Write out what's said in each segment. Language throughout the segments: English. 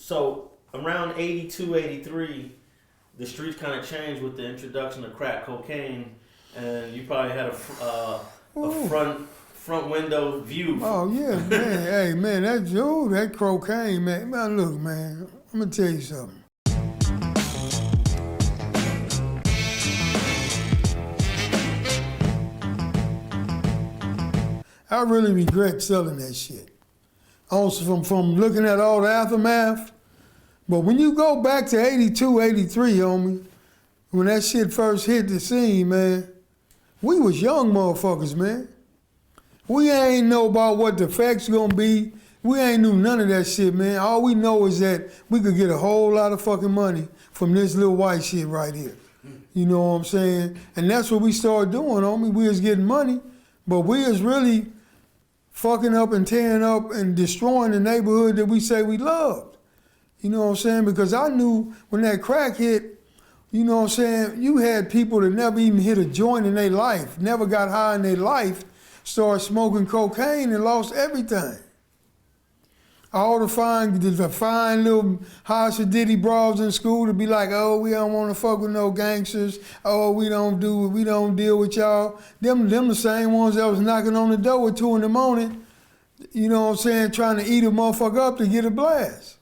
So around 82, 83, the streets kind of changed with the introduction of crack cocaine, and you probably had a front window view. Oh yeah, man. Hey man, that cocaine, man. Man, look, man. I'm gonna tell you something. I really regret selling that shit. Also from looking at all the aftermath. But when you go back to 82, 83, homie, when that shit first hit the scene, man, we was young motherfuckers, man. We ain't know about what the effects gonna be. We ain't knew none of that shit, man. All we know is that we could get a whole lot of fucking money from this little white shit right here. You know what I'm saying? And that's what we started doing, homie. We was getting money, but we was really fucking up and tearing up and destroying the neighborhood that we say we loved. You know what I'm saying? Because I knew when that crack hit, you know what I'm saying, you had people that never even hit a joint in their life, never got high in their life, started smoking cocaine and lost everything. All the fine little high sedity bras in school to be like, oh, we don't want to fuck with no gangsters. Oh, we don't deal with y'all. Them the same ones that was knocking on the door at 2 a.m, you know what I'm saying, trying to eat a motherfucker up to get a blast.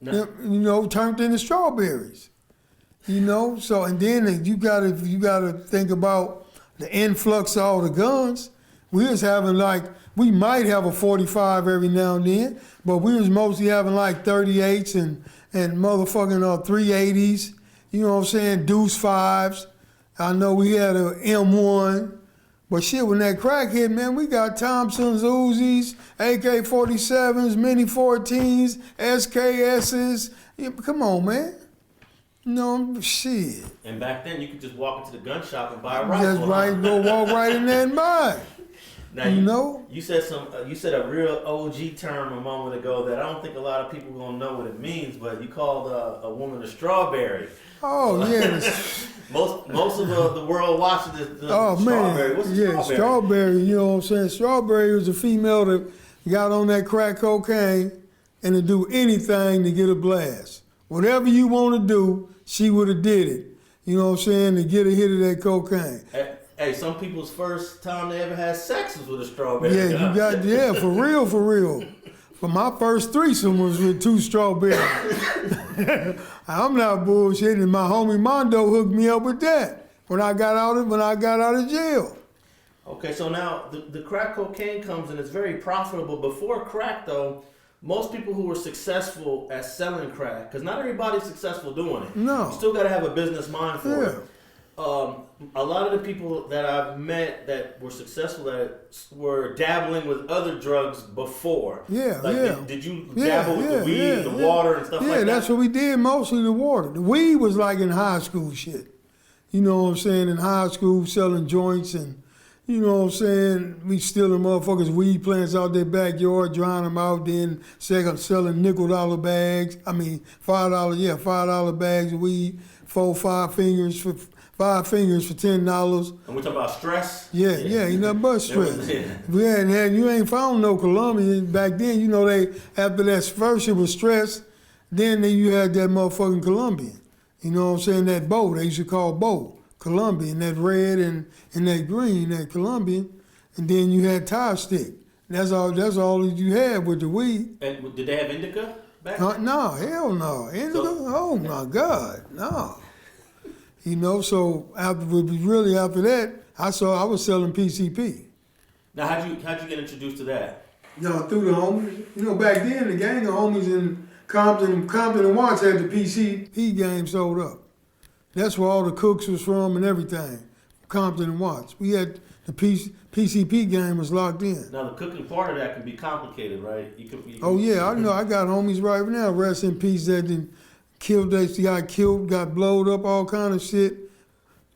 No. You know, turned into strawberries. You know, so and then you gotta think about the influx of all the guns. We was having we might have a 45 every now and then, but we was mostly having like 38s and motherfucking 380s, you know what I'm saying, deuce 5s. I know we had a M1, but shit, when that crack hit, man, we got Thompsons, Uzis, AK-47s, Mini 14s, SKSs. Yeah, come on, man. No, shit. And back then, you could just walk into the gun shop and buy a rifle. Just right, go walk right in there and buy it. Now, you know, you said a real OG term a moment ago that I don't think a lot of people gonna know what it means, but you called a woman a strawberry. Oh yeah. most of the world watches the oh, strawberry. Man. What's a strawberry? Strawberry, you know what I'm saying? Strawberry was a female that got on that crack cocaine and to do anything to get a blast. Whatever you want to do, she would have did it. You know what I'm saying? To get a hit of that cocaine. Hey, some people's first time they ever had sex was with a strawberry. Yeah, for real. But my first threesome was with 2 strawberries. I'm not bullshitting. My homie Mondo hooked me up with that when I got out of jail. Okay, so now the crack cocaine comes and it's very profitable. Before crack, though, most people who were successful at selling crack, because not everybody's successful doing it. No. You still got to have a business mind for it. A lot of the people that I've met that were successful at it were dabbling with other drugs before. Did you dabble with the weed, the water, and stuff like that? Yeah, that's what we did, mostly the water. The weed was like in high school shit. You know what I'm saying? In high school, selling joints and, you know what I'm saying, we stealing motherfuckers' weed plants out their backyard, drying them out, then selling $5 bags. I mean, $5 bags of weed, 5 fingers for $10. And we talking about stress? Yeah, ain't nothing but stress. You ain't found no Colombian back then. You know, after that first it was stress, then you had that motherfucking Colombian. You know what I'm saying? That bow, they used to call bow, Colombian, that red and that green, that Colombian. And then you had tie stick. That's all that you had with the weed. And did they have indica back then? No, hell no. Indica? My God, no. You know, so after that, I was selling PCP. Now, how'd you get introduced to that? Through the homies. You know, back then the gang of homies in Compton and Watts had the PCP game sold up. That's where all the cooks was from and everything. Compton and Watts. We had the PCP game was locked in. Now the cooking part of that can be complicated, right? I know. I got homies right now. Rest in peace that got blowed up, all kind of shit,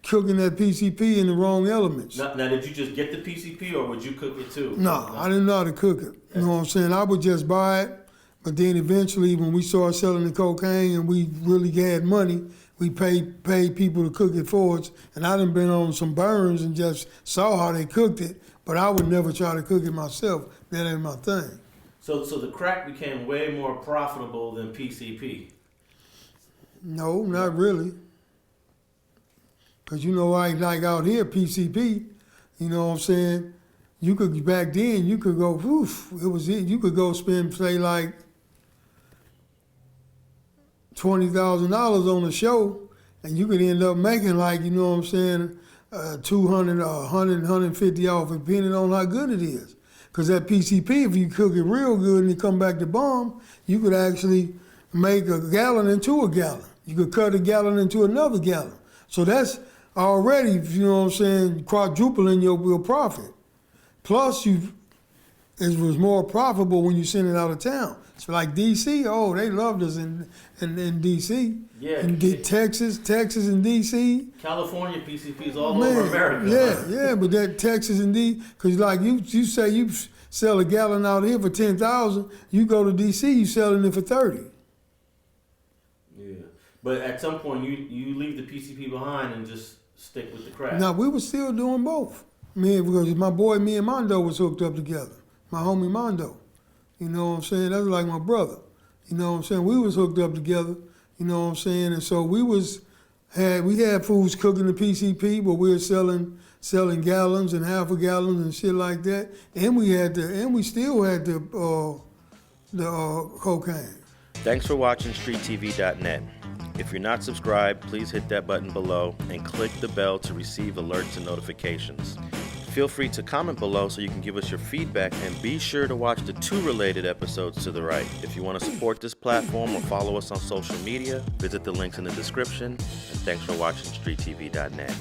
cooking that PCP in the wrong elements. Now, did you just get the PCP or would you cook it too? No, I didn't know how to cook it. You know what I'm saying? I would just buy it, but then eventually when we started selling the cocaine and we really had money, we paid people to cook it for us. And I done been on some burns and just saw how they cooked it, but I would never try to cook it myself. That ain't my thing. So the crack became way more profitable than PCP. No, not really. Because like out here, PCP, you know what I'm saying? You could, back then, you could go, you could go spend, say, like $20,000 on a show, and you could end up making like, you know what I'm saying, 200 or 100, 150 off, depending on how good it is. Because that PCP, if you cook it real good and you come back to bomb, you could actually make a gallon into a gallon. You could cut a gallon into another gallon. So that's already, you know what I'm saying, quadrupling your profit. Plus, it was more profitable when you send it out of town. So like D.C., they loved us in D.C. Yeah. And Texas and D.C. California PCPs all over America. Yeah, but that Texas and D, because like you say you sell a gallon out here for $10,000, you go to D.C., you selling it for $30,000. Yeah, but at some point you leave the PCP behind and just stick with the crack. Now we were still doing both. Because my boy, me and Mondo was hooked up together. My homie Mondo. You know what I'm saying? That's like my brother. You know what I'm saying? We was hooked up together. You know what I'm saying? And so we had foods cooking the PCP, but we were selling gallons and half a gallons and shit like that. And we still had the cocaine. Thanks for watching StreetTV.net. If you're not subscribed, please hit that button below and click the bell to receive alerts and notifications. Feel free to comment below so you can give us your feedback, and be sure to watch the 2 related episodes to the right. If you want to support this platform or follow us on social media, visit the links in the description. And thanks for watching StreetTV.net.